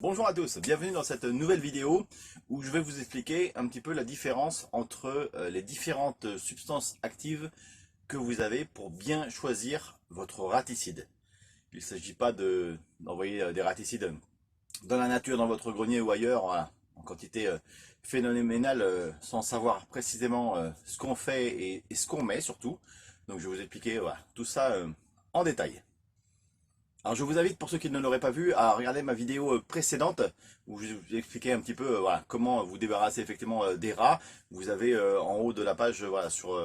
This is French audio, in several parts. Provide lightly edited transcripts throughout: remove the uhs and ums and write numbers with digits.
Bonjour à tous, bienvenue dans cette nouvelle vidéo où je vais vous expliquer un petit peu la différence entre les différentes substances actives que vous avez pour bien choisir votre raticide. Il ne s'agit pas d'envoyer des raticides dans la nature, dans votre grenier ou ailleurs, voilà, en quantité phénoménale, sans savoir précisément ce qu'on fait et ce qu'on met surtout. Donc je vais vous expliquer voilà, tout ça en détail. Alors je vous invite, pour ceux qui ne l'auraient pas vu, à regarder ma vidéo précédente où je vous expliquais un petit peu voilà, comment vous débarrasser effectivement des rats. Vous avez en haut de la page, voilà, sur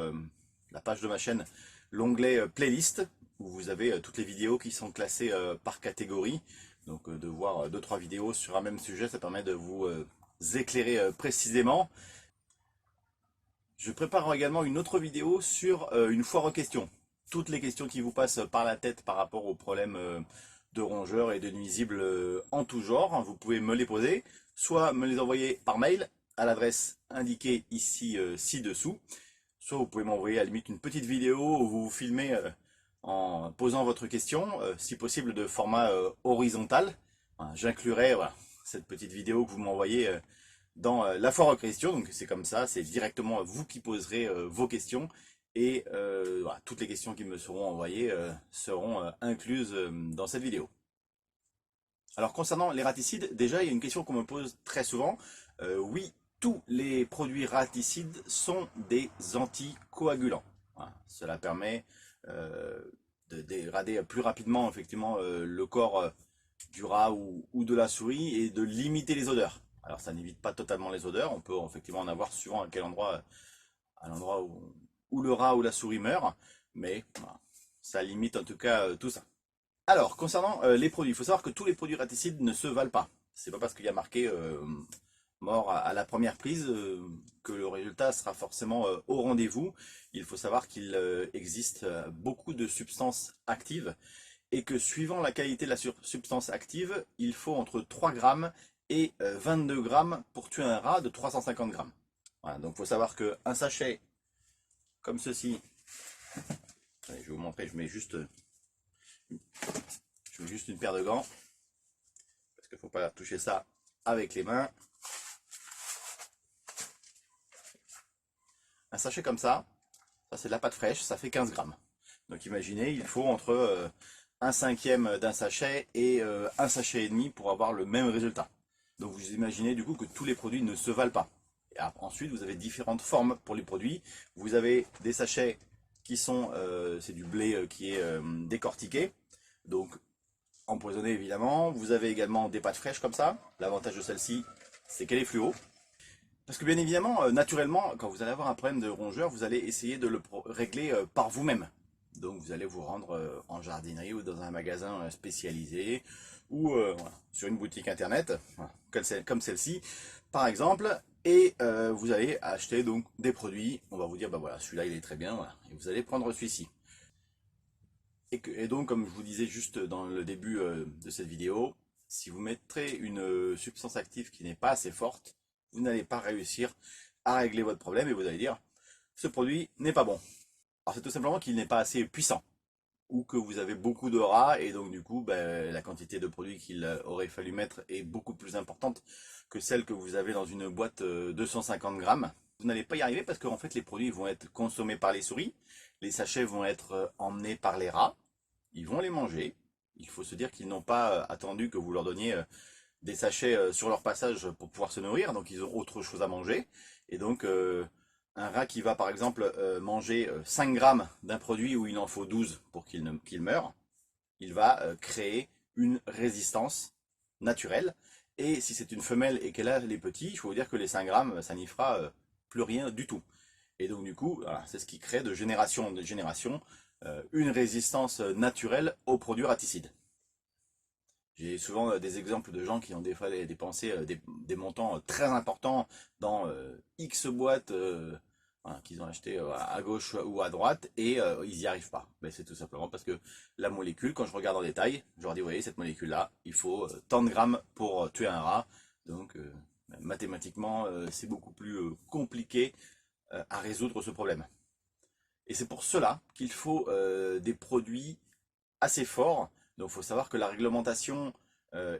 la page de ma chaîne, l'onglet playlist où vous avez toutes les vidéos qui sont classées par catégorie. Donc de voir 2-3 vidéos sur un même sujet, ça permet de vous éclairer précisément. Je prépare également une autre vidéo sur une foire aux questions. Toutes les questions qui vous passent par la tête par rapport aux problèmes de rongeurs et de nuisibles en tout genre, vous pouvez me les poser, soit me les envoyer par mail à l'adresse indiquée ici ci-dessous, soit vous pouvez m'envoyer à la limite une petite vidéo où vous vous filmez en posant votre question, si possible de format horizontal. Voilà, j'inclurai voilà, cette petite vidéo que vous m'envoyez dans la foire aux questions. Donc c'est comme ça, c'est directement vous qui poserez vos questions et voilà, toutes les questions qui me seront envoyées seront incluses dans cette vidéo. Alors concernant les raticides, déjà il y a une question qu'on me pose très souvent. Oui, tous les produits raticides sont des anticoagulants. Voilà, cela permet de dégrader plus rapidement effectivement le corps du rat ou de la souris et de limiter les odeurs. Alors ça n'évite pas totalement les odeurs, on peut effectivement en avoir suivant à quel endroit, à l'endroit où le rat ou la souris meurt, mais voilà, ça limite en tout cas tout ça. Alors concernant les produits, il faut savoir que tous les produits raticides ne se valent pas. C'est pas parce qu'il y a marqué mort à la première prise que le résultat sera forcément au rendez-vous. Il faut savoir qu'il existe beaucoup de substances actives et que suivant la qualité de la substance active, il faut entre 3 grammes et 22 grammes pour tuer un rat de 350 grammes. Voilà, donc il faut savoir qu'un sachet comme ceci, allez, je vais vous montrer, je mets juste une paire de gants, parce qu'il ne faut pas toucher ça avec les mains. Un sachet comme ça c'est de la pâte fraîche, ça fait 15 grammes. Donc imaginez, il faut entre un cinquième d'un sachet et un sachet et demi pour avoir le même résultat. Donc vous imaginez du coup que tous les produits ne se valent pas. Et ensuite vous avez différentes formes pour les produits. Vous avez des sachets qui sont, c'est du blé qui est décortiqué, donc empoisonné évidemment. Vous avez également des pâtes fraîches comme ça. L'avantage de celle-ci, c'est qu'elle est fluo. Parce que bien évidemment, naturellement, quand vous allez avoir un problème de rongeur, vous allez essayer de le régler par vous-même. Donc vous allez vous rendre en jardinerie ou dans un magasin spécialisé ou voilà, sur une boutique internet, voilà, comme celle-ci par exemple, et vous allez acheter donc des produits. On va vous dire bah voilà, celui-là il est très bien, voilà, et vous allez prendre celui-ci. Et donc comme je vous disais juste dans le début de cette vidéo, si vous mettrez une substance active qui n'est pas assez forte, vous n'allez pas réussir à régler votre problème et vous allez dire ce produit n'est pas bon. Alors c'est tout simplement qu'il n'est pas assez puissant ou que vous avez beaucoup de rats et donc du coup ben, la quantité de produits qu'il aurait fallu mettre est beaucoup plus importante que celle que vous avez dans une boîte 250 grammes. Vous n'allez pas y arriver parce qu'en fait les produits vont être consommés par les souris, les sachets vont être emmenés par les rats, ils vont les manger. Il faut se dire qu'ils n'ont pas attendu que vous leur donniez des sachets sur leur passage pour pouvoir se nourrir, donc ils ont autre chose à manger. Et donc un rat qui va par exemple manger 5 grammes d'un produit où il en faut 12 pour qu'il meure, il va créer une résistance naturelle. Et si c'est une femelle et qu'elle a les petits, il faut vous dire que les 5 grammes, ça n'y fera plus rien du tout. Et donc du coup, voilà, c'est ce qui crée de génération en génération une résistance naturelle aux produits raticides. J'ai souvent des exemples de gens qui ont des fois dépensé des montants très importants dans X boîtes voilà, qu'ils ont acheté à gauche ou à droite et ils n'y arrivent pas. Ben, c'est tout simplement parce que la molécule, quand je regarde en détail, je leur dis, vous voyez, cette molécule-là, il faut tant de grammes pour tuer un rat. Donc mathématiquement, c'est beaucoup plus compliqué à résoudre ce problème. Et c'est pour cela qu'il faut des produits assez forts. Donc il faut savoir que la réglementation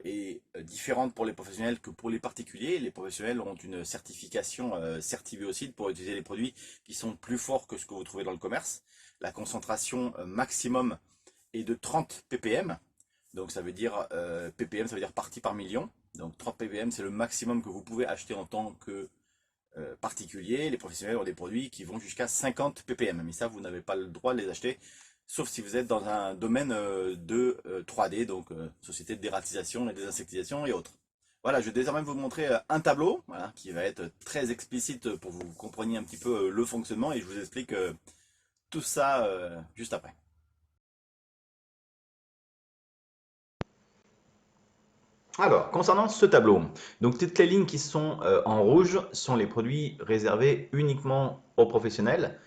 est différente pour les professionnels que pour les particuliers. Les professionnels ont une certification Certibiocide pour utiliser les produits qui sont plus forts que ce que vous trouvez dans le commerce. La concentration maximum est de 30 ppm. Donc ça veut dire ppm, ça veut dire partie par million. Donc 30 ppm, c'est le maximum que vous pouvez acheter en tant que particulier. Les professionnels ont des produits qui vont jusqu'à 50 ppm. Mais ça, vous n'avez pas le droit de les acheter, sauf si vous êtes dans un domaine de 3D, donc société de dératisation et désinsectisation et autres. Voilà, je vais désormais vous montrer un tableau voilà, qui va être très explicite pour que vous compreniez un petit peu le fonctionnement et je vous explique tout ça juste après. Alors, concernant ce tableau, donc toutes les lignes qui sont en rouge sont les produits réservés uniquement aux professionnels.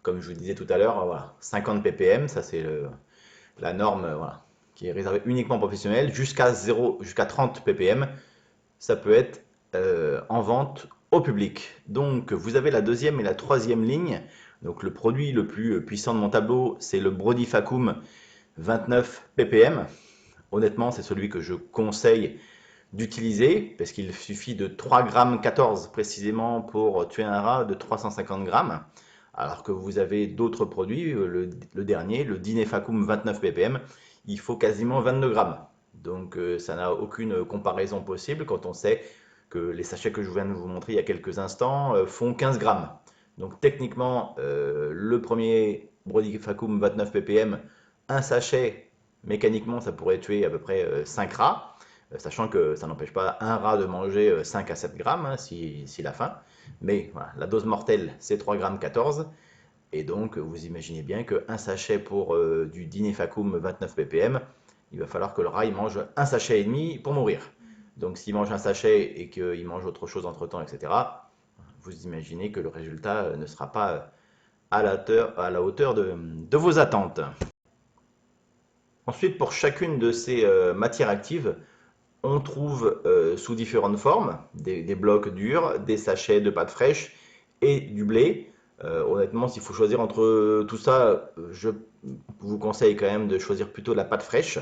Comme je vous disais tout à l'heure, voilà, 50 ppm, ça c'est la norme voilà, qui est réservée uniquement aux professionnels. Jusqu'à 30 ppm, ça peut être en vente au public. Donc vous avez la deuxième et la troisième ligne. Donc le produit le plus puissant de mon tableau, c'est le Brodifacum 29 ppm. Honnêtement, c'est celui que je conseille d'utiliser parce qu'il suffit de 3,14 g précisément pour tuer un rat de 350 grammes. Alors que vous avez d'autres produits, le dernier, le Dinefacum 29 ppm, il faut quasiment 22 grammes. Donc ça n'a aucune comparaison possible quand on sait que les sachets que je viens de vous montrer il y a quelques instants font 15 grammes. Donc techniquement, le premier Brodifacum 29 ppm, un sachet, mécaniquement, ça pourrait tuer à peu près 5 rats, sachant que ça n'empêche pas un rat de manger 5 à 7 grammes hein, s'il a faim. Mais voilà, la dose mortelle, c'est 3,14 g. Et donc, vous imaginez bien qu'un sachet pour du Dinefacum 29 ppm, il va falloir que le rat il mange un sachet et demi pour mourir. Donc, s'il mange un sachet et qu'il mange autre chose entre-temps, etc., vous imaginez que le résultat ne sera pas à la hauteur de vos attentes. Ensuite, pour chacune de ces matières actives, on trouve sous différentes formes des blocs durs, des sachets de pâte fraîche et du blé. Honnêtement, s'il faut choisir entre tout ça, je vous conseille quand même de choisir plutôt la pâte fraîche.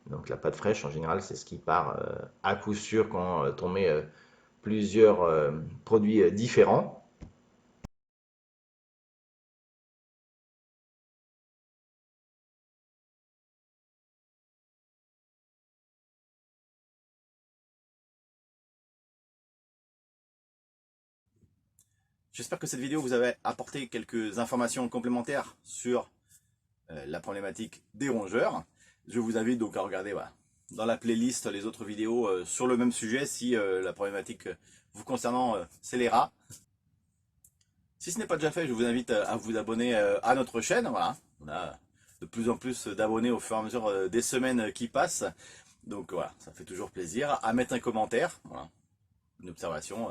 Donc la pâte fraîche, en général, c'est ce qui part à coup sûr quand on met plusieurs produits différents. J'espère que cette vidéo vous avait apporté quelques informations complémentaires sur la problématique des rongeurs. Je vous invite donc à regarder voilà, dans la playlist les autres vidéos sur le même sujet si la problématique vous concernant c'est les rats. Si ce n'est pas déjà fait, je vous invite à vous abonner à notre chaîne. Voilà. On a de plus en plus d'abonnés au fur et à mesure des semaines qui passent. Donc voilà, ça fait toujours plaisir. À mettre un commentaire, voilà, une observation,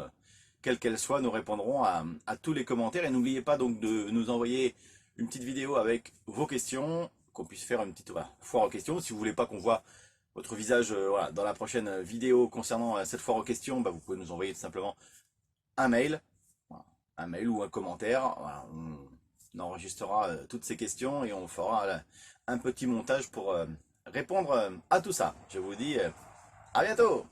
quelle qu'elle soit, nous répondrons à tous les commentaires. Et n'oubliez pas donc de nous envoyer une petite vidéo avec vos questions, qu'on puisse faire une petite voilà, foire aux questions. Si vous voulez pas qu'on voit votre visage voilà, dans la prochaine vidéo concernant cette foire aux questions, bah, vous pouvez nous envoyer tout simplement un mail, voilà, un mail ou un commentaire. Voilà, on enregistrera toutes ces questions et on fera un petit montage pour répondre à tout ça. Je vous dis à bientôt!